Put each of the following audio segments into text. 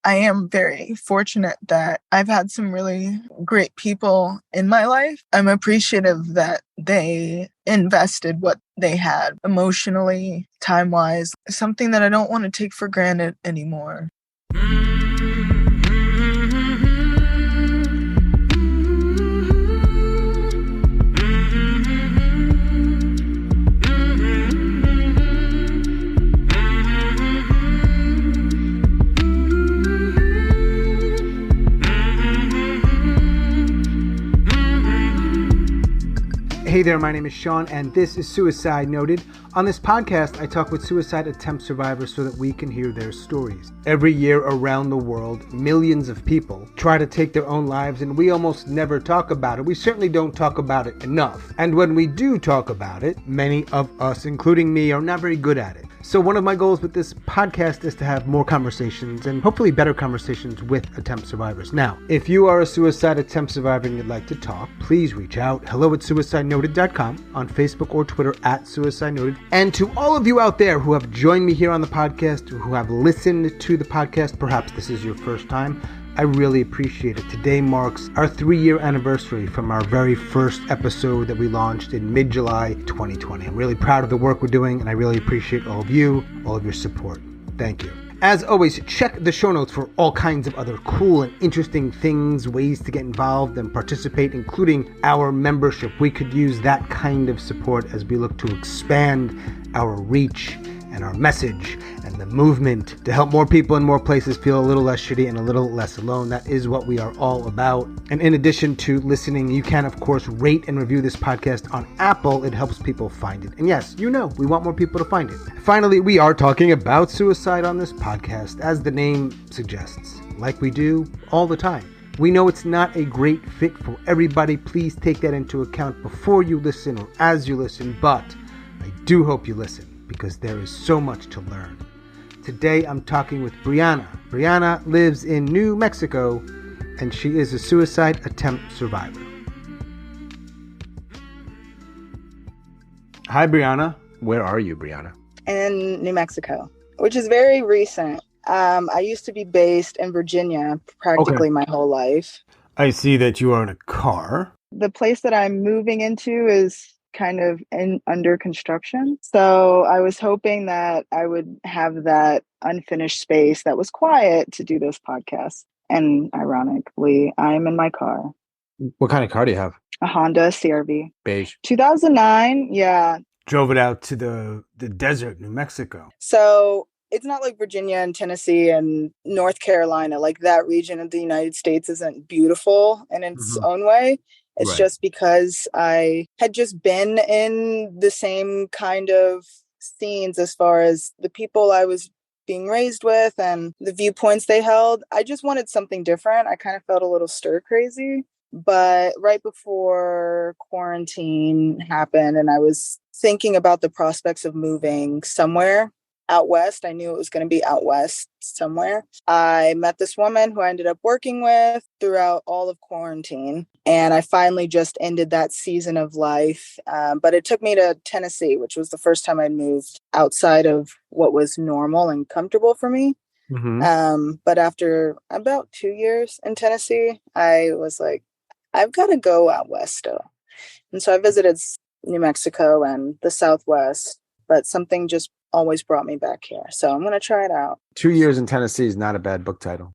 I am very fortunate that I've had some really great people in my life. I'm appreciative that they invested what they had emotionally, time-wise, something that I don't want to take for granted anymore. Hey there, my name is Sean, and this is Suicide Noted. On this podcast, I talk with suicide attempt survivors so that we can hear their stories. Every year around the world, millions of people try to take their own lives, and we almost never talk about it. We certainly don't talk about it enough. And when we do talk about it, many of us, including me, are not very good at it. So one of my goals with this podcast is to have more conversations and hopefully better conversations with attempt survivors. Now, if you are a suicide attempt survivor and you'd like to talk, please reach out. hello@suicidenoted.com, on Facebook or Twitter @suicidenoted. And to all of you out there who have joined me here on the podcast, who have listened to the podcast, perhaps this is your first time, I really appreciate it. Today marks our 3-year anniversary from our very first episode that we launched in mid-July 2020. I'm really proud of the work we're doing, and I really appreciate all of you, all of your support. Thank you. As always, check the show notes for all kinds of other cool and interesting things, ways to get involved and participate, including our membership. We could use that kind of support as we look to expand our reach and our message and the movement to help more people in more places feel a little less shitty and a little less alone. That is what we are all about. And in addition to listening, you can, of course, rate and review this podcast on Apple. It helps people find it. And yes, we want more people to find it. Finally, we are talking about suicide on this podcast, as the name suggests, like we do all the time. We know it's not a great fit for everybody. Please take that into account before you listen or as you listen, but I do hope you listen, because there is so much to learn. Today I'm talking with Brianna. Brianna lives in New Mexico, and she is a suicide attempt survivor. Hi, Brianna. Where are you, Brianna? In New Mexico, which is very recent. I used to be based in Virginia practically my whole life. I see that you are in a car. The place that I'm moving into is kind of under construction. So I was hoping that I would have that unfinished space that was quiet to do this podcast. And ironically, I'm in my car. What kind of car do you have? A Honda CR-V. Beige. 2009, yeah. Drove it out to the desert, New Mexico. So it's not like Virginia and Tennessee and North Carolina. Like, that region of the United States isn't beautiful in its own way. It's just because I had just been in the same kind of scenes as far as the people I was being raised with and the viewpoints they held. I just wanted something different. I kind of felt a little stir crazy. But right before quarantine happened and I was thinking about the prospects of moving somewhere out west. I knew it was going to be out west somewhere. I met this woman who I ended up working with throughout all of quarantine. And I finally just ended that season of life. But it took me to Tennessee, which was the first time I'd moved outside of what was normal and comfortable for me. But after about 2 years in Tennessee, I was like, I've got to go out west still. And so I visited New Mexico and the Southwest, but something just always brought me back here. So I'm going to try it out. 2 years in Tennessee is not a bad book title.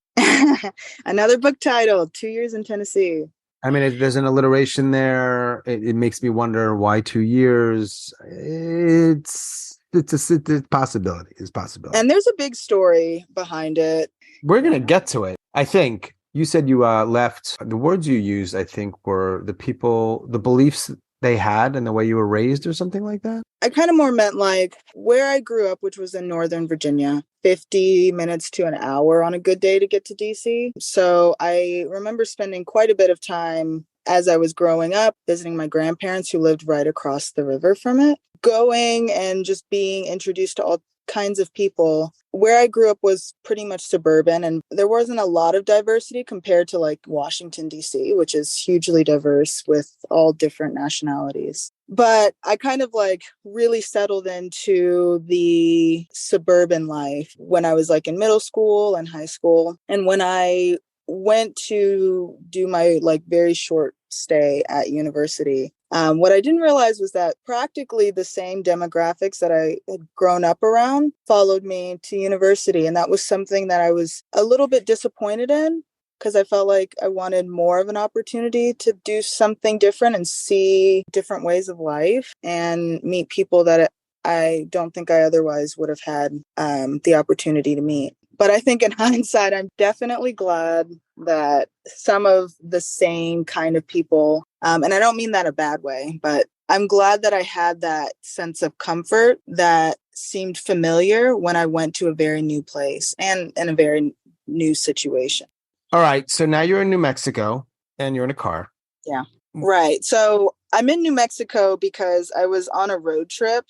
Another book title, 2 years in Tennessee. I mean, there's an alliteration there. It makes me wonder why 2 years. It's a possibility. It's possibility. And there's a big story behind it. We're going to get to it. I think you said you left. The words you used, I think, were the people, the beliefs they had and the way you were raised or something like that? I kind of more meant like where I grew up, which was in Northern Virginia, 50 minutes to an hour on a good day to get to DC. So I remember spending quite a bit of time as I was growing up, visiting my grandparents who lived right across the river from it, going and just being introduced to all kinds of people. Where I grew up was pretty much suburban, and there wasn't a lot of diversity compared to like Washington, D.C., which is hugely diverse with all different nationalities. But I kind of like really settled into the suburban life when I was like in middle school and high school. And when I went to do my like very short stay at university, what I didn't realize was that practically the same demographics that I had grown up around followed me to university. And that was something that I was a little bit disappointed in, because I felt like I wanted more of an opportunity to do something different and see different ways of life and meet people that I don't think I otherwise would have had the opportunity to meet. But I think in hindsight, I'm definitely glad that some of the same kind of people, and I don't mean that a bad way, but I'm glad that I had that sense of comfort that seemed familiar when I went to a very new place and in a very new situation. All right. So now you're in New Mexico and you're in a car. Yeah. Right. So I'm in New Mexico because I was on a road trip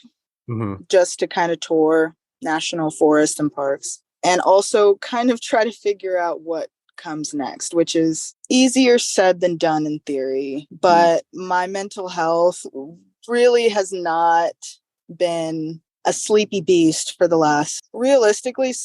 just to kind of tour national forests and parks and also kind of try to figure out what comes next, which is easier said than done in theory. But my mental health really has not been a sleepy beast for the last, realistically,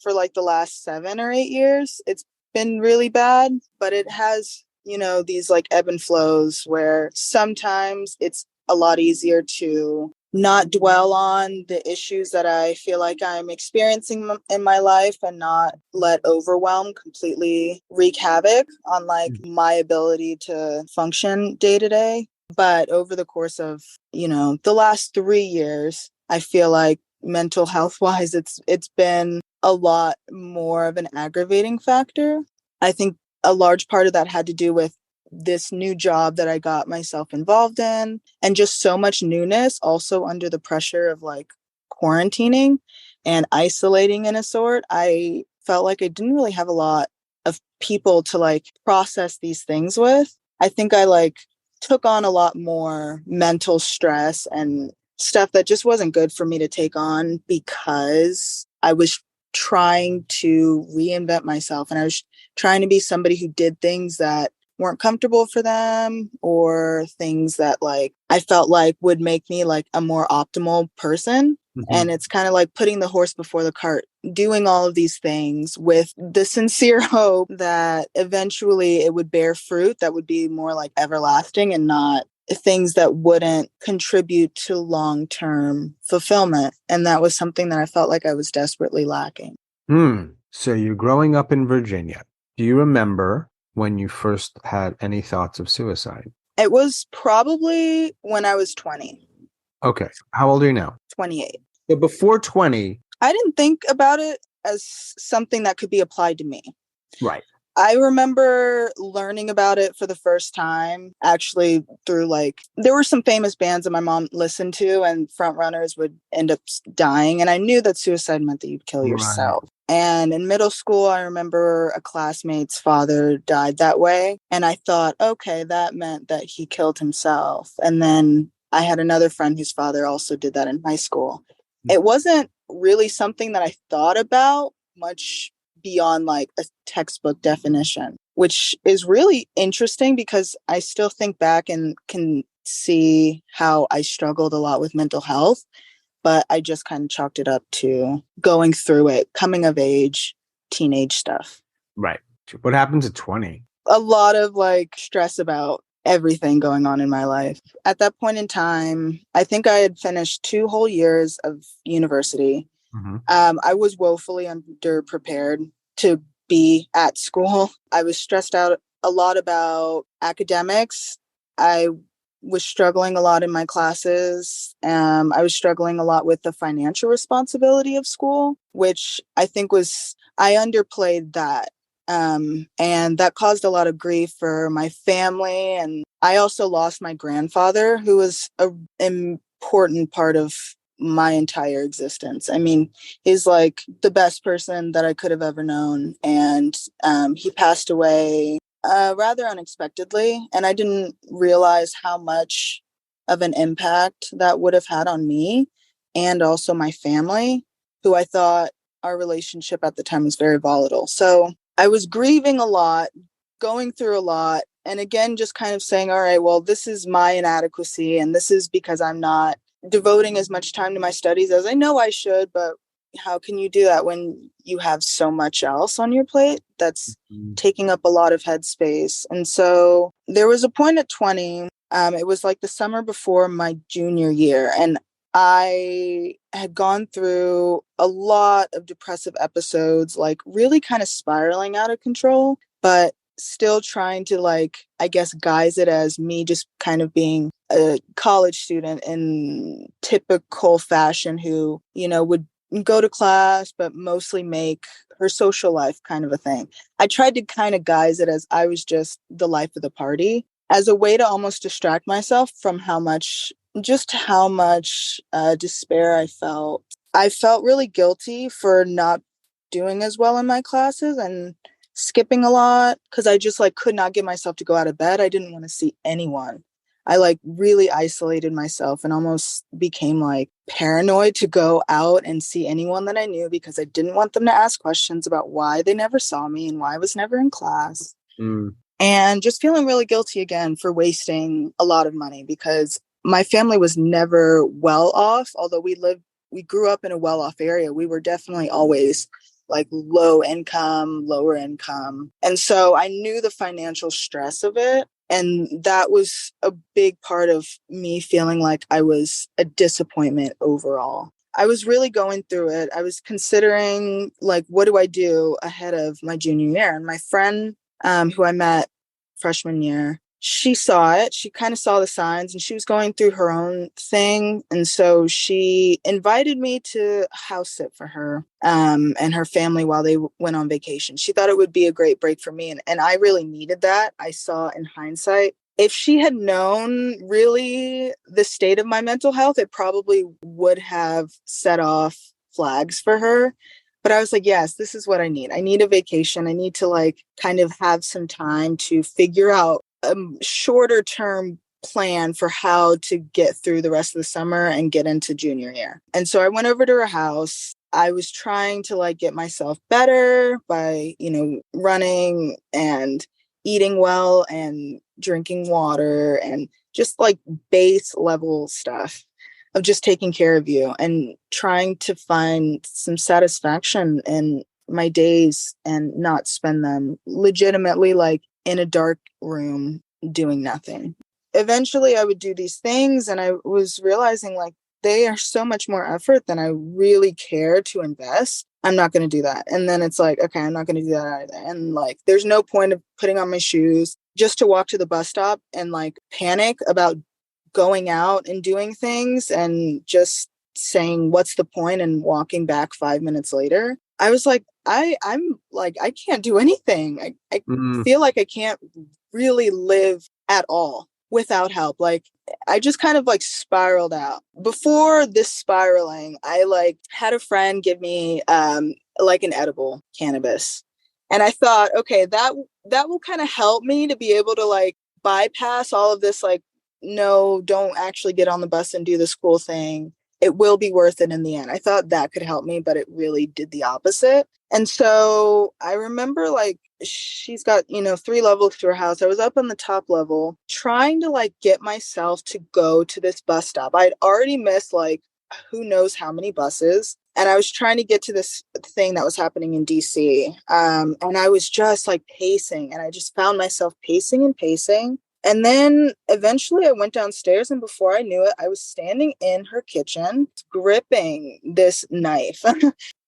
for like the last 7 or 8 years. It's been really bad, but it has, you know, these like ebb and flows where sometimes it's a lot easier to not dwell on the issues that I feel like I'm experiencing in my life and not let overwhelm completely wreak havoc on like my ability to function day to day. But over the course of, you know, the last 3 years, I feel like mental health wise, it's been a lot more of an aggravating factor. I think a large part of that had to do with this new job that I got myself involved in and just so much newness, also under the pressure of like quarantining and isolating in a sort. I felt like I didn't really have a lot of people to like process these things with. I think I like took on a lot more mental stress and stuff that just wasn't good for me to take on because I was trying to reinvent myself and I was trying to be somebody who did things that weren't comfortable for them or things that like I felt like would make me like a more optimal person. And it's kind of like putting the horse before the cart, doing all of these things with the sincere hope that eventually it would bear fruit that would be more like everlasting and not things that wouldn't contribute to long-term fulfillment. And that was something that I felt like I was desperately lacking. So you're growing up in Virginia. Do you remember when you first had any thoughts of suicide? It was probably when I was 20. Okay. How old are you now? 28. So before 20. I didn't think about it as something that could be applied to me. Right. I remember learning about it for the first time, actually through like, there were some famous bands that my mom listened to and front runners would end up dying. And I knew that suicide meant that you'd kill yourself. And in middle school, I remember a classmate's father died that way. And I thought, okay, that meant that he killed himself. And then I had another friend whose father also did that in high school. It wasn't really something that I thought about much beyond like a textbook definition, which is really interesting because I still think back and can see how I struggled a lot with mental health, but I just kind of chalked it up to going through it, coming of age, teenage stuff. Right. What happens at 20? A lot of like stress about everything going on in my life. At that point in time, I think I had finished 2 whole years of university. I was woefully underprepared to be at school. I was stressed out a lot about academics. I was struggling a lot in my classes. I was struggling a lot with the financial responsibility of school, which I think I underplayed that. And that caused a lot of grief for my family. And I also lost my grandfather, who was an important part of my entire existence. I mean, he's like the best person that I could have ever known. And he passed away rather unexpectedly. And I didn't realize how much of an impact that would have had on me and also my family, who I thought our relationship at the time was very volatile. So I was grieving a lot, going through a lot. And again, just kind of saying, all right, well, this is my inadequacy. And this is because I'm not devoting as much time to my studies as I know I should. But how can you do that when you have so much else on your plate that's taking up a lot of headspace? And so there was a point at 20, it was like the summer before my junior year, and I had gone through a lot of depressive episodes, like really kind of spiraling out of control, but still trying to, like, I guess, guise it as me just kind of being a college student in typical fashion who, you know, would go to class, but mostly make her social life kind of a thing. I tried to kind of guise it as I was just the life of the party, as a way to almost distract myself from how much despair I felt. I felt really guilty for not doing as well in my classes and skipping a lot because I just like could not get myself to go out of bed. I didn't want to see anyone. I like really isolated myself and almost became like paranoid to go out and see anyone that I knew because I didn't want them to ask questions about why they never saw me and why I was never in class. And just feeling really guilty again for wasting a lot of money because my family was never well off. Although we grew up in a well off area, we were definitely always like lower income. And so I knew the financial stress of it. And that was a big part of me feeling like I was a disappointment overall. I was really going through it. I was considering, like, what do I do ahead of my junior year? And my friend, who I met freshman year, she saw it. She kind of saw the signs and she was going through her own thing. And so she invited me to house sit for her and her family while they went on vacation. She thought it would be a great break for me. And I really needed that. I saw in hindsight, if she had known really the state of my mental health, it probably would have set off flags for her. But I was like, yes, this is what I need. I need a vacation. I need to like kind of have some time to figure out a shorter term plan for how to get through the rest of the summer and get into junior year. And so I went over to her house. I was trying to like get myself better by, you know, running and eating well and drinking water and just like base level stuff of just taking care of you and trying to find some satisfaction in my days and not spend them legitimately like in a dark room doing nothing. Eventually I would do these things and I was realizing like they are so much more effort than I really care to invest. I'm not going to do that. And then it's like, okay, I'm not going to do that either. And like, there's no point of putting on my shoes just to walk to the bus stop and like panic about going out and doing things and just saying, what's the point, and walking back 5 minutes later. I was like, I'm like, I can't do anything. I feel like I can't really live at all without help. Like, I just kind of like spiraled out. Before this spiraling, I like had a friend give me like an edible cannabis. And I thought, okay, that will kind of help me to be able to like bypass all of this, like, no, don't actually get on the bus and do the school thing. It will be worth it in the end. I thought that could help me, but it really did the opposite. And so I remember like she's got, you know, 3 levels to her house. I was up on the top level trying to like get myself to go to this bus stop. I'd already missed like who knows how many buses. And I was trying to get to this thing that was happening in DC. And I was just like pacing, and I just found myself pacing and pacing. And then eventually I went downstairs, and before I knew it, I was standing in her kitchen gripping this knife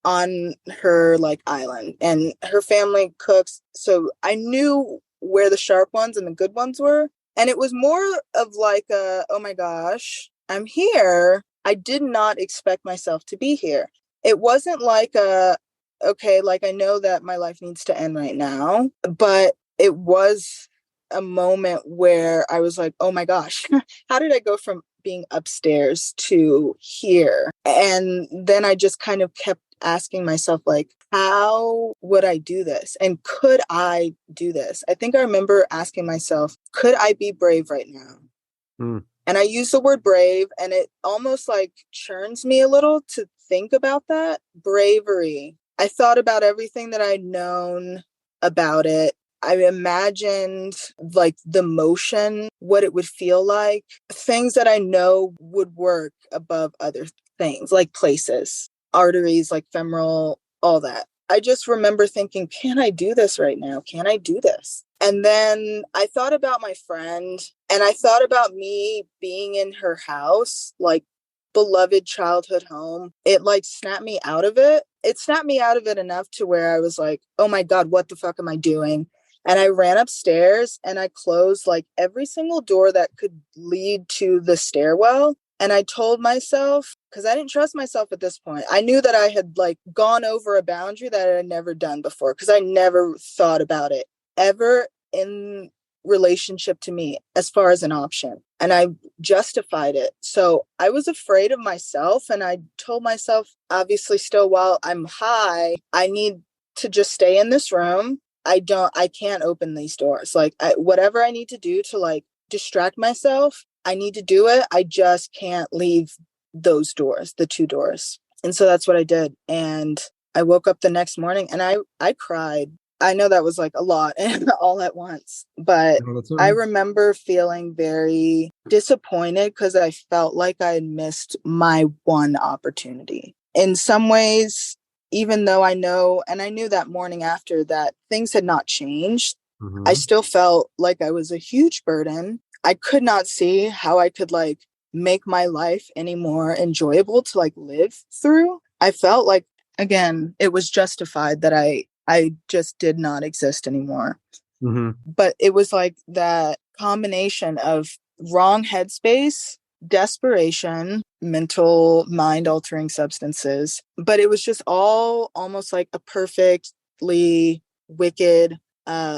on her like island. And her family cooks, so I knew where the sharp ones and the good ones were. And it was more of like a, oh my gosh, I'm here. I did not expect myself to be here. It wasn't like a, okay, like I know that my life needs to end right now, but it was a moment where I was like, oh my gosh, how did I go from being upstairs to here? And then I just kind of kept asking myself, like, how would I do this? And could I do this? I think I remember asking myself, could I be brave right now? And I use the word brave, and it almost like churns me a little to think about that. Bravery. I thought about everything that I'd known about it. I imagined like the motion, what it would feel like, things that I know would work above other things, like places, arteries, like femoral, all that. I just remember thinking, can I do this right now? Can I do this? And then I thought about my friend, and I thought about me being in her house, like beloved childhood home. It like snapped me out of it. It snapped me out of it enough to where I was like, oh my God, what the fuck am I doing? And I ran upstairs and I closed like every single door that could lead to the stairwell. And I told myself, because I didn't trust myself at this point, I knew that I had like gone over a boundary that I had never done before, because I never thought about it ever in relationship to me as far as an option. And I justified it. So I was afraid of myself. And I told myself, obviously, still while I'm high, I need to just stay in this room. I can't open these doors. Like whatever I need to do to like distract myself, I need to do it. I just can't leave those doors, the two doors. And so that's what I did. And I woke up the next morning and I cried. I know that was like a lot and all at once, but I remember feeling very disappointed because I felt like I had missed my one opportunity. In some ways, even though I know, and I knew that morning after that things had not changed, I still felt like I was a huge burden. I could not see how I could like make my life any more enjoyable to like live through. I felt like, again, it was justified that I just did not exist anymore. But it was like that combination of wrong headspace, desperation, mental, mind-altering substances. But it was just all almost like a perfectly wicked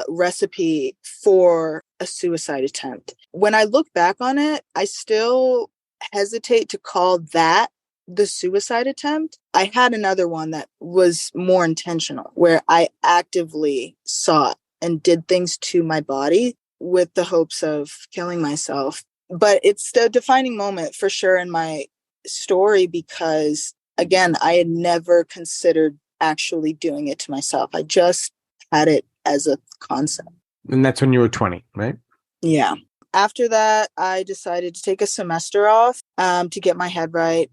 recipe for a suicide attempt. When I look back on it, I still hesitate to call that the suicide attempt. I had another one that was more intentional, where I actively sought and did things to my body with the hopes of killing myself. But it's the defining moment for sure in my story because, again, I had never considered actually doing it to myself. I just had it as a concept. And that's when you were 20, right? Yeah. After that, I decided to take a semester off to get my head right.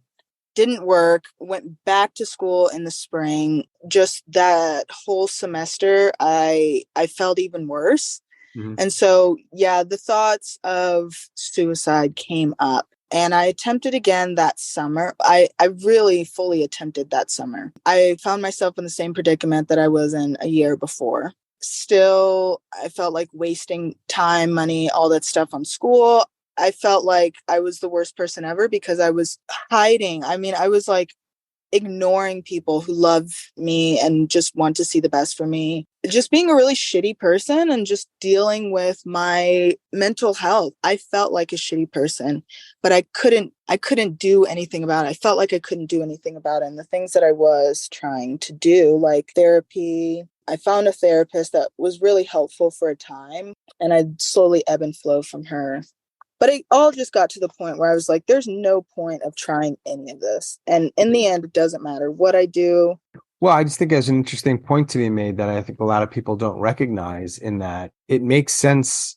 Didn't work, went back to school in the spring. Just that whole semester, I felt even worse. And so, yeah, the thoughts of suicide came up. And I attempted again that summer. I really fully attempted that summer. I found myself in the same predicament that I was in a year before. Still, I felt like wasting time, money, all that stuff on school. I felt like I was the worst person ever because I was hiding. I mean, I was like ignoring people who love me and just want to see the best for me. Just being a really shitty person and just dealing with my mental health. I felt like a shitty person, but I couldn't do anything about it. I felt like I couldn't do anything about it. And the things that I was trying to do, like therapy, I found a therapist that was really helpful for a time, and I'd slowly ebb and flow from her. But it all just got to the point where I was like, there's no point of trying any of this. And in the end, it doesn't matter what I do. Well, I just think there's an interesting point to be made that I think a lot of people don't recognize, in that it makes sense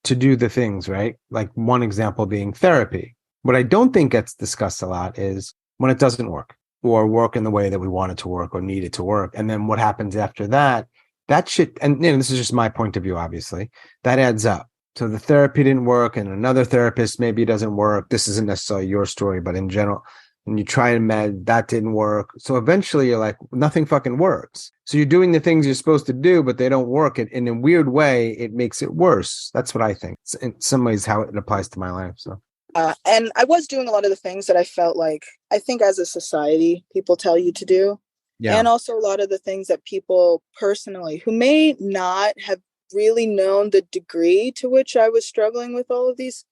to do the things, right? Like one example being therapy. What I don't think gets discussed a lot is when it doesn't work or work in the way that we want it to work or need it to work. And then what happens after that, that shit, and this is just my point of view, obviously, that adds up. So the therapy didn't work and another therapist maybe doesn't work. This isn't necessarily your story, but in general, and you try and med, that didn't work. So eventually you're like, nothing fucking works. So you're doing the things you're supposed to do, but they don't work. And in a weird way, it makes it worse. That's what I think. It's in some ways how it applies to my life. So. And I was doing a lot of the things that I felt like, I think as a society, people tell you to do. Yeah. And also a lot of the things that people personally, who may not have really known the degree to which I was struggling with all of these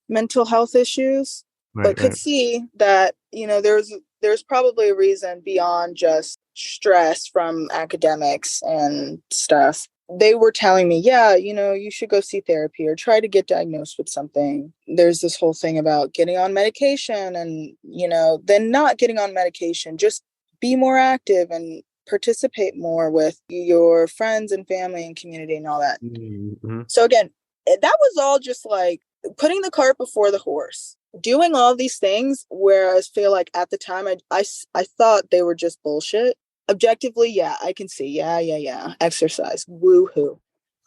mental health issues, but could see that, you know, there's probably a reason beyond just stress from academics and stuff. They were telling me, yeah, you know, you should go see therapy or try to get diagnosed with something. There's this whole thing about getting on medication and, you know, then not getting on medication, just be more active and participate more with your friends and family and community and all that. Mm-hmm. So again, that was all just like putting the cart before the horse, doing all these things, whereas I feel like at the time I thought they were just bullshit. Objectively, yeah, I can see. Yeah. Exercise. Woohoo.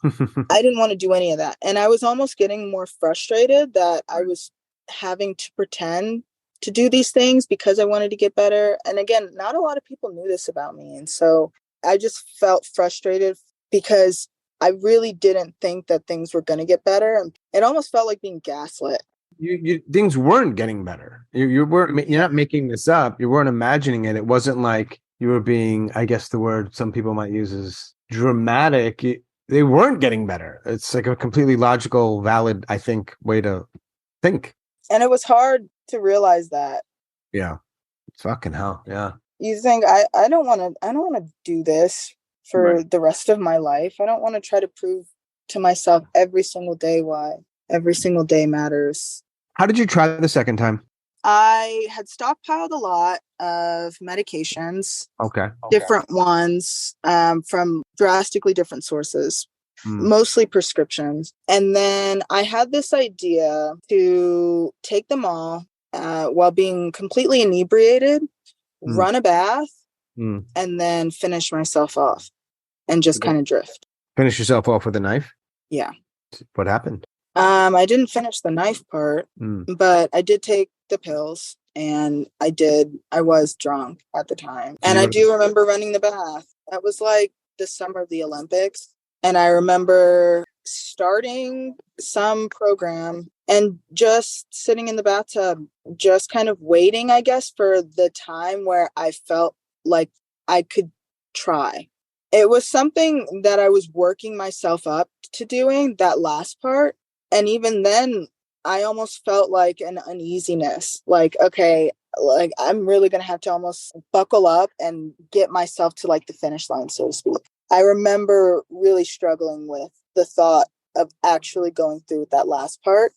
I didn't want to do any of that. And I was almost getting more frustrated that I was having to pretend to do these things because I wanted to get better. And again, not a lot of people knew this about me. And so I just felt frustrated because I really didn't think that things were going to get better. And it almost felt like being gaslit. You things weren't getting better. You weren't. You're not making this up. You weren't imagining it. It wasn't like you were being. I guess the word some people might use is dramatic. They weren't getting better. It's like a completely logical, valid, I think, way to think. And it was hard to realize that. Yeah, fucking hell. Yeah. You think I don't want to do this for the rest of my life. I don't want to try to prove to myself every single day why every single day matters. How did you try the second time? I had stockpiled a lot of medications. Okay. Different ones from drastically different sources, mostly prescriptions. And then I had this idea to take them all while being completely inebriated, run a bath, and then finish myself off and just kind of drift. Finish yourself off with a knife? Yeah. What happened? I didn't finish the knife part, but I did take the pills and I was drunk at the time. And I do remember running the bath. That was like the summer of the Olympics. And I remember starting some program and just sitting in the bathtub, just kind of waiting, I guess, for the time where I felt like I could try. It was something that I was working myself up to doing, that last part. And even then, I almost felt like an uneasiness, like, okay, like I'm really going to have to almost buckle up and get myself to like the finish line, so to speak. I remember really struggling with the thought of actually going through with that last part,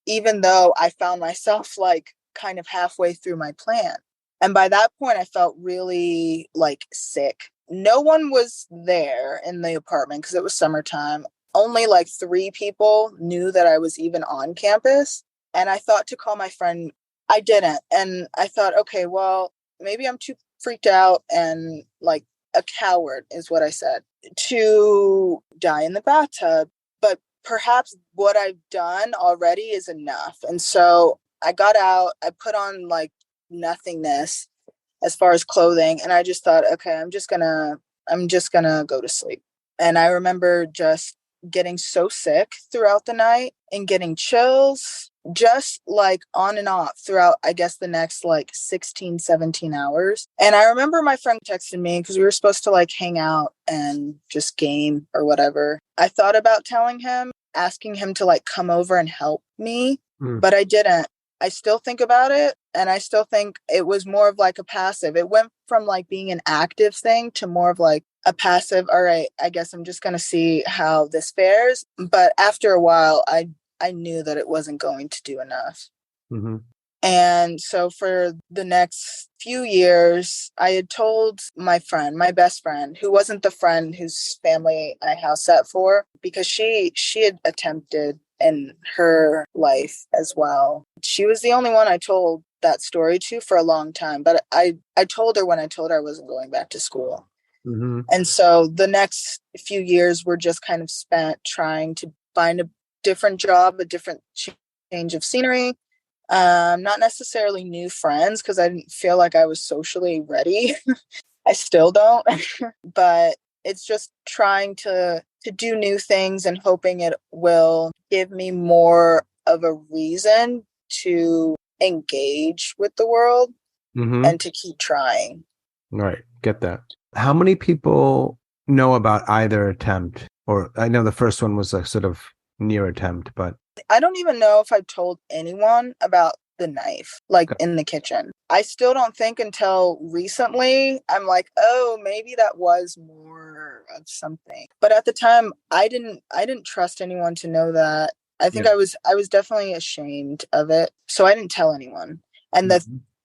even though I found myself like kind of halfway through my plan. And by that point, I felt really like sick. No one was there in the apartment because it was summertime. Only like 3 people knew that I was even on campus. And I thought to call my friend. I didn't. And I thought, okay, well, maybe I'm too freaked out and like a coward is what I said, to die in the bathtub. But perhaps what I've done already is enough. And so I got out, I put on like nothingness as far as clothing. And I just thought, okay, I'm just gonna go to sleep. And I remember just getting so sick throughout the night and getting chills, just like on and off throughout, I guess, the next like 16, 17 hours. And I remember my friend texted me because we were supposed to like hang out and just game or whatever. I thought about telling him, asking him to like come over and help me, but I didn't. I still think about it, and I still think it was more of like a passive. It went from like being an active thing to more of like a passive, all right, I guess I'm just going to see how this fares. But after a while, I knew that it wasn't going to do enough. And so for the next few years, I had told my friend, my best friend, who wasn't the friend whose family I house sat for, because she had attempted in her life as well. She was the only one I told that story to for a long time. But I told her when I told her I wasn't going back to school. And so the next few years were just kind of spent trying to find a different job, a different change of scenery. Not necessarily new friends, because I didn't feel like I was socially ready. I still don't. But it's just trying to do new things and hoping it will give me more of a reason to engage with the world and to keep trying. Right. Get that. How many people know about either attempt? Or I know the first one was a sort of near attempt, but I don't even know if I've told anyone about the knife, like in the kitchen. I still don't think until recently I'm like, oh, maybe that was more of something. But at the time, I didn't trust anyone to know that. I think I was definitely ashamed of it. So I didn't tell anyone. And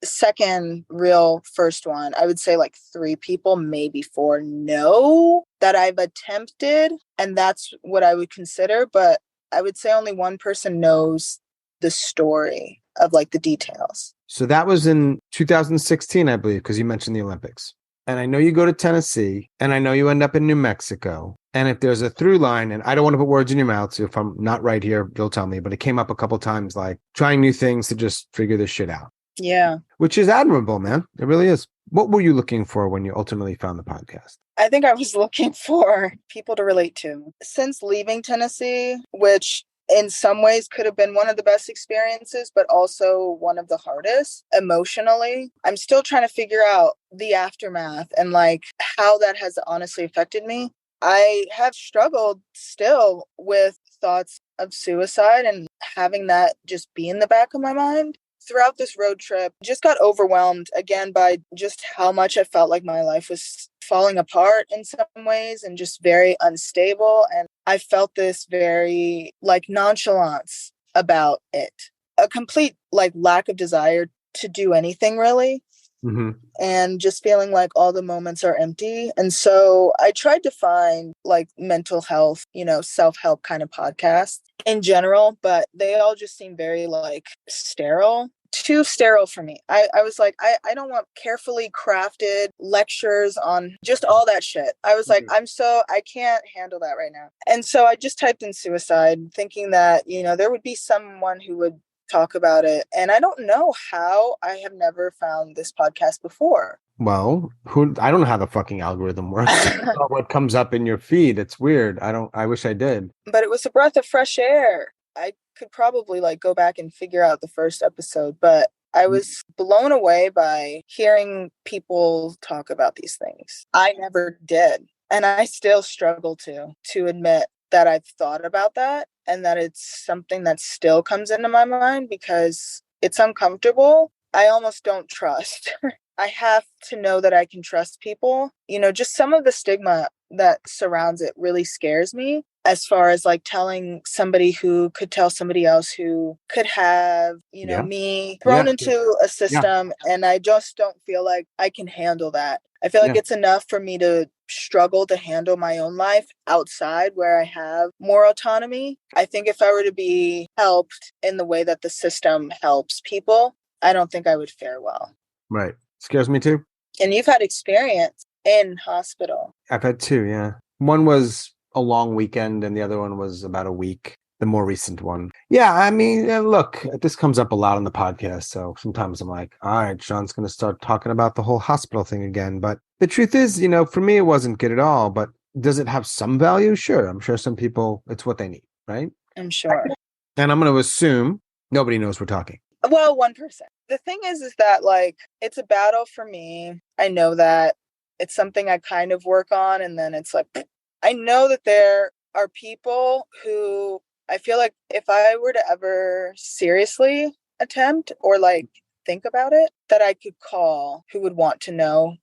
second real first one, I would say like 3 people, maybe 4 know that I've attempted, and that's what I would consider. But I would say only one person knows the story of like the details. So that was in 2016, I believe, because you mentioned the Olympics. And I know you go to Tennessee, and I know you end up in New Mexico. And if there's a through line, and I don't want to put words in your mouth, so if I'm not right here, you'll tell me, but it came up a couple times, like trying new things to just figure this shit out. Yeah. Which is admirable, man. It really is. What were you looking for when you ultimately found the podcast? I think I was looking for people to relate to. Since leaving Tennessee, which in some ways could have been one of the best experiences, but also one of the hardest emotionally, I'm still trying to figure out the aftermath and like how that has honestly affected me. I have struggled still with thoughts of suicide and having that just be in the back of my mind. Throughout this road trip, just got overwhelmed again by just how much I felt like my life was falling apart in some ways and just very unstable. And I felt this very like nonchalance about it, a complete like lack of desire to do anything really. Mm-hmm. And just feeling like all the moments are empty. And so I tried to find like mental health, self-help kind of podcasts in general, but they all just seem very like sterile. Too sterile for me. I was like, I don't want carefully crafted lectures on just all that shit. I was like, I can't handle that right now. And so I just typed in suicide thinking that, there would be someone who would talk about it. And I don't know how I have never found this podcast before. Well, I don't know how the fucking algorithm works. What comes up in your feed. It's weird. I wish I did. But it was a breath of fresh air. I could probably like go back and figure out the first episode, but I was blown away by hearing people talk about these things. I never did. And I still struggle to admit that I've thought about that and that it's something that still comes into my mind because it's uncomfortable. I almost don't trust. I have to know that I can trust people. Just some of the stigma that surrounds it really scares me as far as like telling somebody who could tell somebody else who could have, me thrown into a system. And I just don't feel like I can handle that. I feel like it's enough for me to struggle to handle my own life outside where I have more autonomy. I think if I were to be helped in the way that the system helps people, I don't think I would fare well. Right. Scares me too. And you've had experience in hospital. I've had 2, yeah. One was a long weekend and the other one was about a week, the more recent one. Yeah, I mean, look, this comes up a lot on the podcast, so sometimes I'm like, all right, Sean's going to start talking about the whole hospital thing again. But the truth is, for me, it wasn't good at all. But does it have some value? Sure. I'm sure some people, it's what they need, right? I'm sure. And I'm going to assume nobody knows we're talking. Well, 1%. The thing is that like, it's a battle for me. I know that it's something I kind of work on. And then it's like, I know that there are people who I feel like if I were to ever seriously attempt or like think about it, that I could call who would want to know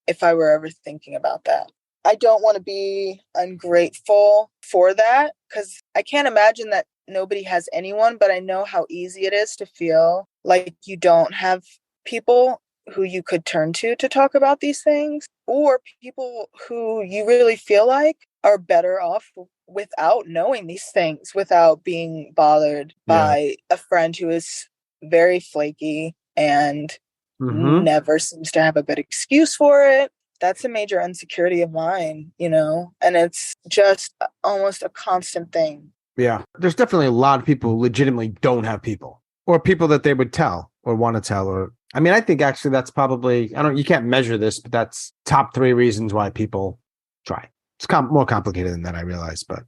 if I were ever thinking about that. I don't want to be ungrateful for that because I can't imagine that nobody has anyone, but I know how easy it is to feel like you don't have people who you could turn to talk about these things, or people who you really feel like are better off without knowing these things, without being bothered by a friend who is very flaky and never seems to have a good excuse for it. That's a major insecurity of mine, and it's just almost a constant thing. Yeah. There's definitely a lot of people who legitimately don't have people or people that they would tell or want to tell. Or, I mean, I think actually that's probably, you can't measure this, but that's top 3 reasons why people try. It's more complicated than that, I realize. But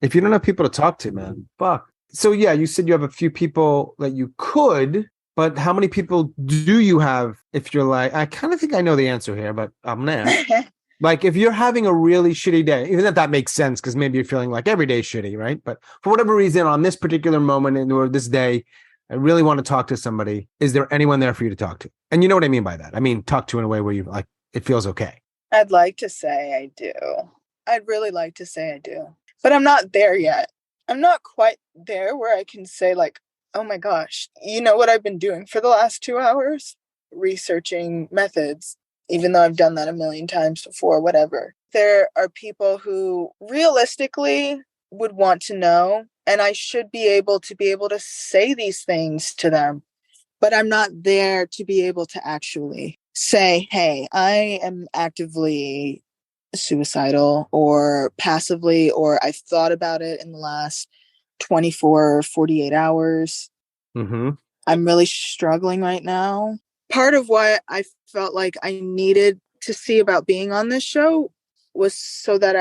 if you don't have people to talk to, man, fuck. So yeah, you said you have a few people that you could, but how many people do you have if you're like, I kind of think I know the answer here, but I'm going to ask. Like if you're having a really shitty day, even if that makes sense, because maybe you're feeling like every day's shitty, right? But for whatever reason, on this particular moment or this day, I really want to talk to somebody. Is there anyone there for you to talk to? And you know what I mean by that? I mean, talk to in a way where you like, it feels okay. I'd like to say I do. I'd really like to say I do, but I'm not there yet. I'm not quite there where I can say like, oh my gosh, you know what I've been doing for the last 2 hours? researching methods, even though I've done that a million times before, whatever. There are people who realistically would want to know, and I should be able to say these things to them, but I'm not there to be able to actually say, hey, I am actively suicidal or passively, or I've thought about it in the last 24 or 48 hours. Mm-hmm. I'm really struggling right now. Part of why I felt like I needed to see about being on this show was so that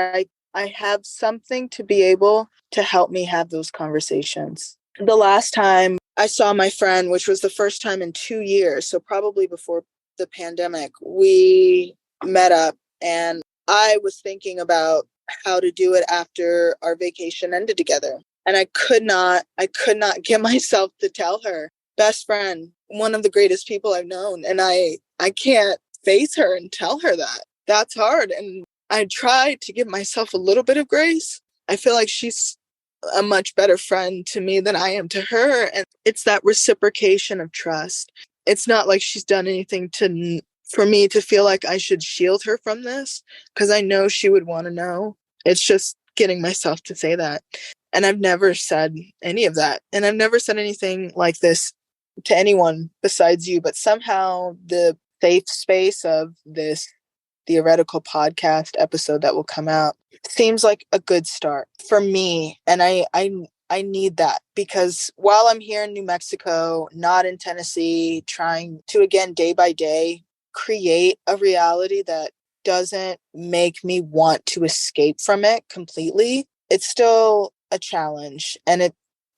I have something to be able to help me have those conversations. The last time I saw my friend, which was the first time in 2 years, so probably before the pandemic, we met up and I was thinking about how to do it after our vacation ended together. And I could not get myself to tell her, best friend, one of the greatest people I've known. And I can't face her and tell her that. That's hard. And I tried to give myself a little bit of grace. I feel like she's a much better friend to me than I am to her. And it's that reciprocation of trust. It's not like she's done anything for me to feel like I should shield her from this, because I know she would want to know. It's just getting myself to say that. And I've never said any of that. And I've never said anything like this to anyone besides you. But somehow the safe space of this theoretical podcast episode that will come out seems like a good start for me. And I need that, because while I'm here in New Mexico, not in Tennessee, trying to, again, day by day, create a reality that doesn't make me want to escape from it completely, it's still a challenge, and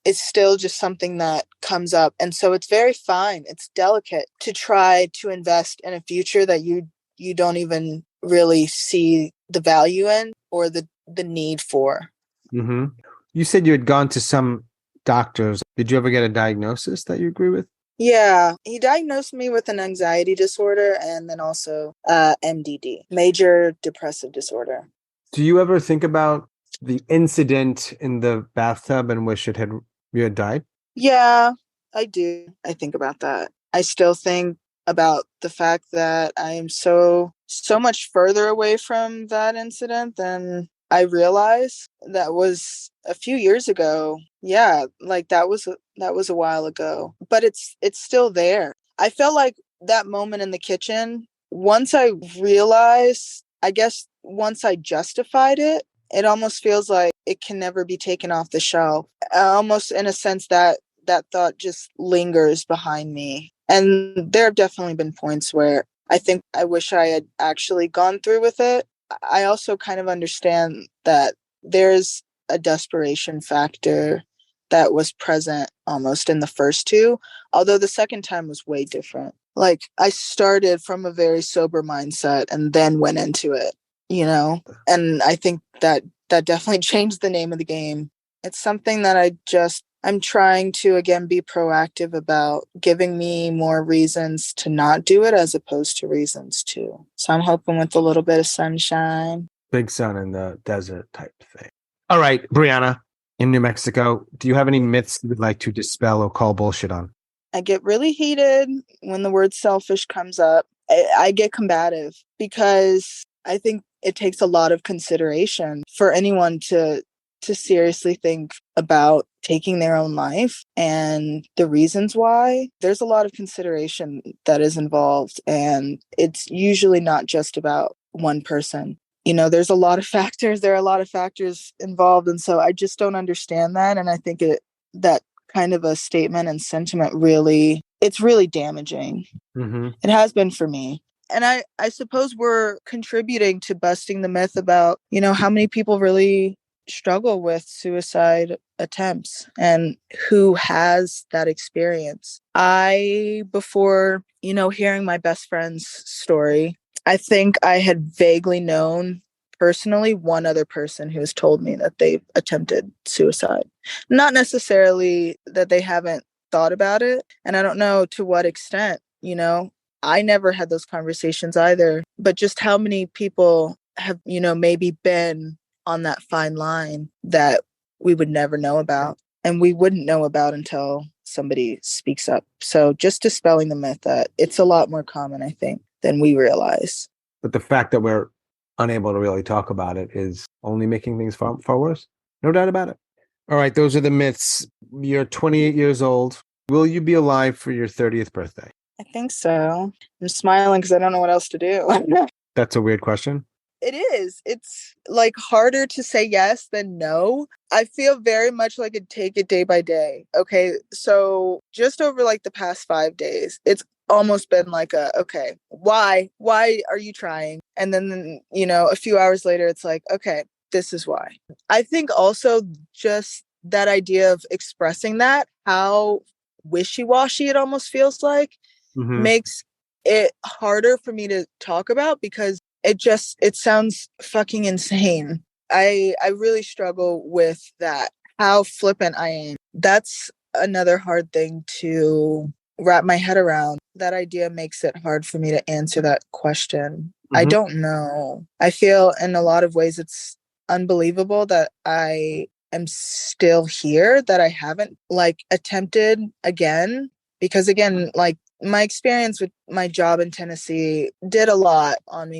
it's still just something that comes up. And so it's very fine. It's delicate to try to invest in a future that you don't even really see the value in or the need for. Mm-hmm. You said you had gone to some doctors. Did you ever get a diagnosis that you agree with? Yeah, he diagnosed me with an anxiety disorder and then also MDD, major depressive disorder. Do you ever think about the incident in the bathtub in which you had died? Yeah, I do. I think about that. I still think about the fact that I am so much further away from that incident than I realize. That was a few years ago. Yeah, like that was a while ago. But it's still there. I felt like that moment in the kitchen, once I realized, I guess once I justified it, it almost feels like it can never be taken off the shelf. Almost in a sense that thought just lingers behind me. And there have definitely been points where I think I wish I had actually gone through with it. I also kind of understand that there's a desperation factor that was present almost in the first two, although the second time was way different. Like, I started from a very sober mindset and then went into it, and I think that definitely changed the name of the game. It's something that I'm trying to, again, be proactive about, giving me more reasons to not do it as opposed to reasons to. So I'm hoping with a little bit of sunshine. Big sun in the desert type thing. All right, Brianna, in New Mexico, do you have any myths you would like to dispel or call bullshit on? I get really heated when the word selfish comes up. I get combative because I think it takes a lot of consideration for anyone to seriously think about taking their own life, and the reasons why. There's a lot of consideration that is involved, and it's usually not just about one person. There's a lot of factors. There are a lot of factors involved, and so I just don't understand that. And I think that kind of a statement and sentiment it's really damaging. Mm-hmm. It has been for me. And I suppose we're contributing to busting the myth about, how many people really struggle with suicide attempts and who has that experience. Before, hearing my best friend's story, I think I had vaguely known personally one other person who has told me that they've attempted suicide. Not necessarily that they haven't thought about it. And I don't know to what extent, I never had those conversations either, but just how many people have, maybe been on that fine line that we would never know about, and we wouldn't know about until somebody speaks up. So just dispelling the myth that it's a lot more common, I think, than we realize. But the fact that we're unable to really talk about it is only making things far, far worse. No doubt about it. All right, those are the myths. You're 28 years old. Will you be alive for your 30th birthday? I think so. I'm smiling because I don't know what else to do. That's a weird question. It is. It's like harder to say yes than no. I feel very much like it take it day by day. Okay. So just over like the past 5 days, it's almost been like okay, why are you trying? And then, a few hours later, it's like, okay, this is why. I think also just that idea of expressing that, how wishy-washy it almost feels like, makes it harder for me to talk about because it sounds fucking insane. I really struggle with that, how flippant I am. That's another hard thing to wrap my head around. That idea makes it hard for me to answer that question. I don't know. I feel in a lot of ways it's unbelievable that I am still here, that I haven't attempted again. Because again, my experience with my job in Tennessee did a lot on me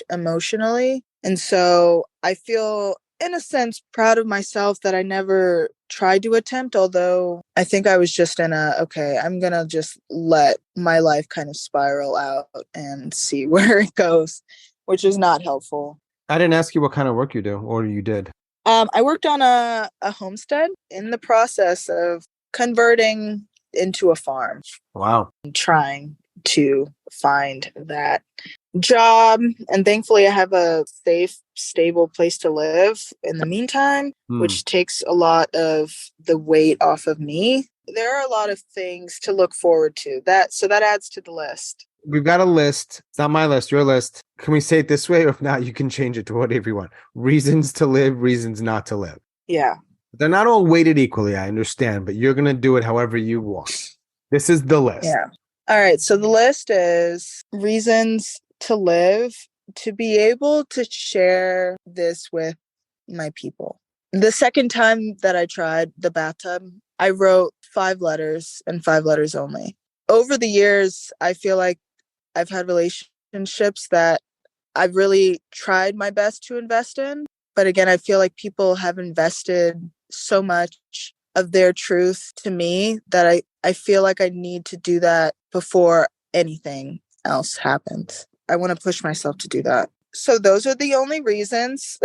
emotionally. And so I feel, in a sense, proud of myself that I never tried to attempt, although I think I was just okay, I'm going to just let my life kind of spiral out and see where it goes, which is not helpful. I didn't ask you what kind of work you do or you did. I worked on a homestead in the process of converting into a farm. Wow. I'm trying to find that job, and thankfully I have a safe, stable place to live in the meantime, which takes a lot of the weight off of me. There are a lot of things to look forward to. That adds to the list. We've got a list. It's not my list, your list. Can we say it this way? Or if not, you can change it to whatever you want. Reasons to live, reasons not to live. Yeah. They're not all weighted equally, I understand, but you're going to do it however you want. This is the list. Yeah. All right. So the list is reasons to live, to be able to share this with my people. The second time that I tried the bathtub, I wrote 5 letters and 5 letters only. Over the years, I feel like I've had relationships that I've really tried my best to invest in. But again, I feel like people have invested so much of their truth to me that I feel like I need to do that before anything else happens. I want to push myself to do that. So those are the only reasons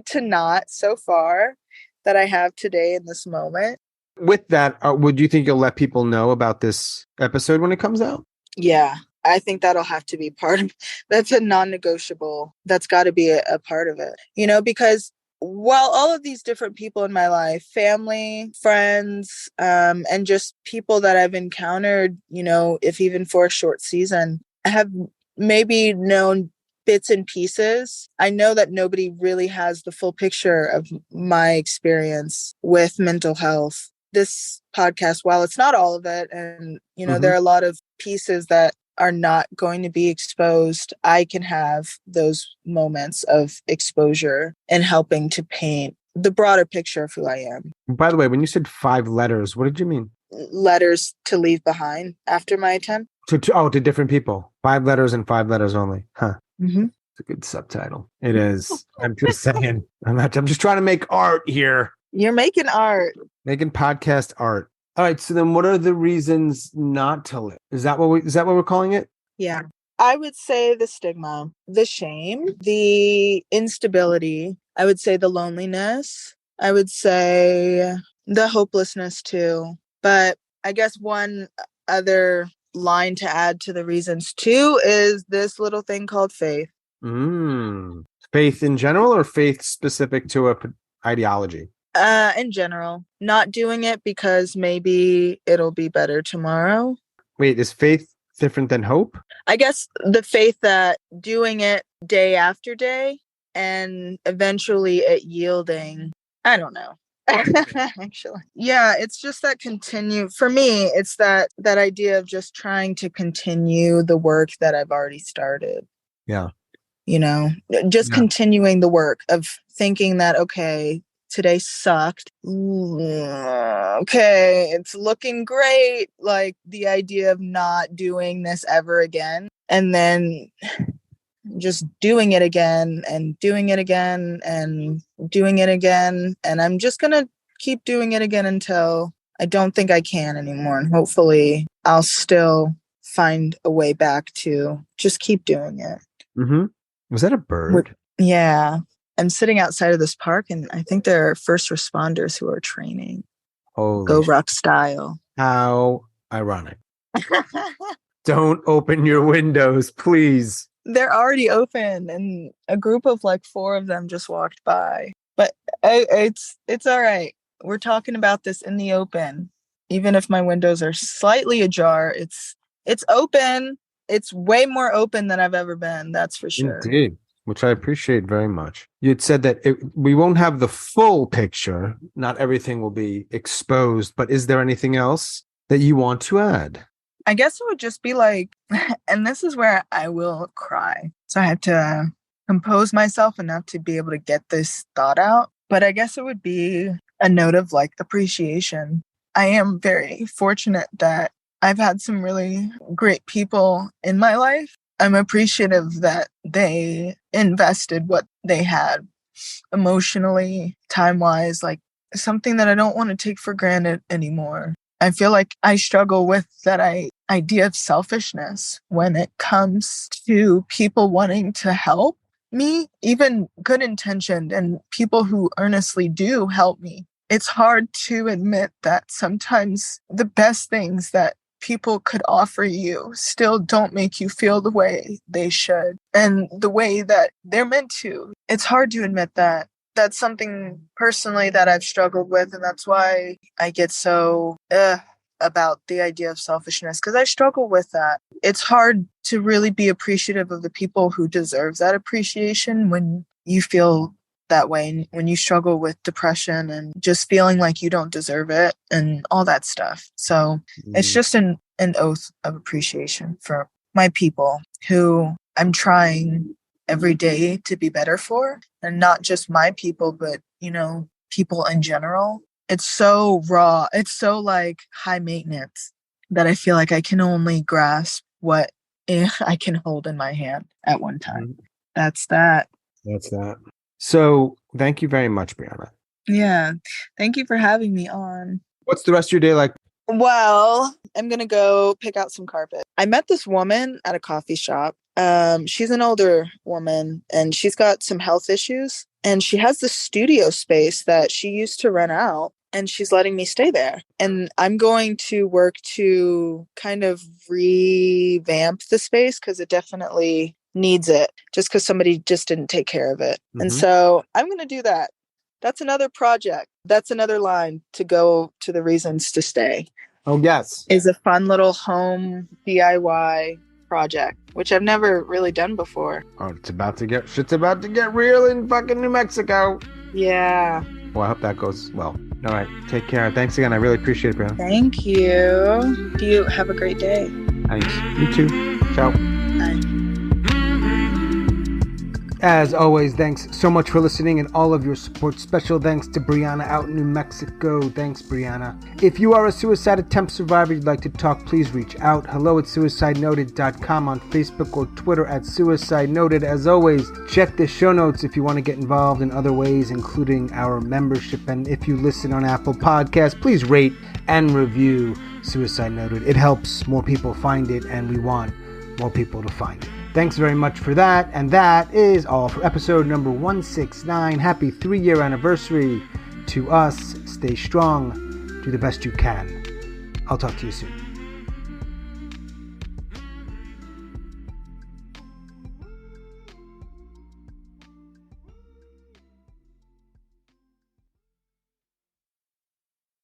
to not so far that I have today in this moment. With that, would you think you'll let people know about this episode when it comes out? Yeah, I think that'll have to be part of, that's a non-negotiable. That's got to be a part of it, because while all of these different people in my life, family, friends, and just people that I've encountered, if even for a short season, have maybe known bits and pieces, I know that nobody really has the full picture of my experience with mental health. This podcast, while it's not all of it, and, there are a lot of pieces that are not going to be exposed, I can have those moments of exposure and helping to paint the broader picture of who I am. By the way, when you said 5 letters, what did you mean? Letters to leave behind after my attempt. To different people. 5 letters and 5 letters only. Huh. Mm-hmm. It's a good subtitle. It is. I'm just saying. I'm just trying to make art here. You're making art. Making podcast art. All right. So then what are the reasons not to live? Is that what we're calling it? Yeah. I would say the stigma, the shame, the instability. I would say the loneliness. I would say the hopelessness too. But I guess one other line to add to the reasons too is this little thing called faith. Faith in general or faith specific to a ideology? In general, not doing it because maybe it'll be better tomorrow. Wait, is faith different than hope? I guess the faith that doing it day after day and eventually it yielding, I don't know. Actually, yeah, it's just that for me, it's that idea of just trying to continue the work that I've already started. Yeah. Just continuing the work of thinking that, okay, today sucked. Okay, it's looking great. Like the idea of not doing this ever again. And then just doing it again and doing it again and doing it again. And I'm just going to keep doing it again until I don't think I can anymore. And hopefully I'll still find a way back to just keep doing it. Mm-hmm. Was that a bird? Yeah. I'm sitting outside of this park, and I think there are first responders who are training. Go Ruck style. How ironic. Don't open your windows, please. They're already open, and a group of like 4 of them just walked by. But it's all right. We're talking about this in the open. Even if my windows are slightly ajar, it's open. It's way more open than I've ever been. That's for sure. Indeed. Which I appreciate very much. You'd said that we won't have the full picture. Not everything will be exposed, but is there anything else that you want to add? I guess it would just be like, and this is where I will cry. So I have to compose myself enough to be able to get this thought out. But I guess it would be a note of like appreciation. I am very fortunate that I've had some really great people in my life. I'm appreciative that they invested what they had emotionally, time-wise, like something that I don't want to take for granted anymore. I feel like I struggle with that idea of selfishness when it comes to people wanting to help me, even good intentioned, and people who earnestly do help me. It's hard to admit that sometimes the best things that people could offer you still don't make you feel the way they should and the way that they're meant to. It's hard to admit that. That's something personally that I've struggled with, and that's why I get so about the idea of selfishness, because I struggle with that. It's hard to really be appreciative of the people who deserve that appreciation when you feel that way, when you struggle with depression and just feeling like you don't deserve it and all that stuff. So it's just an oath of appreciation for my people who I'm trying every day to be better for, and not just my people, but, you know, people in general. It's so raw. It's so like high maintenance that I feel like I can only grasp what I can hold in my hand at one time. That's that. So thank you very much, Brianna. Yeah. Thank you for having me on. What's the rest of your day like? Well, I'm going to go pick out some carpet. I met this woman at a coffee shop. She's an older woman, and she's got some health issues, and she has this studio space that she used to rent out, and she's letting me stay there. And I'm going to work to kind of revamp the space because it definitely needs it, just because somebody just didn't take care of it. Mm-hmm. And so I'm going to do that. That's another project. That's another line to go to the reasons to stay. Oh, yes. Is a fun little home DIY project, which I've never really done before. Oh, shit's about to get real in fucking New Mexico. Yeah. Well, I hope that goes well. All right. Take care. Thanks again. I really appreciate it, Brianna. Thank you. You have a great day. Thanks. You too. Ciao. Bye. As always, thanks so much for listening and all of your support. Special thanks to Brianna out in New Mexico. Thanks, Brianna. If you are a suicide attempt survivor you'd like to talk, please reach out. hello@suicidenoted.com, on Facebook or Twitter @suicidenoted. As always, check the show notes if you want to get involved in other ways, including our membership. And if you listen on Apple Podcasts, please rate and review Suicide Noted. It helps more people find it, and we want more people to find it. Thanks very much for that, and that is all for episode number 169. Happy 3-year anniversary to us. Stay strong. Do the best you can. I'll talk to you soon.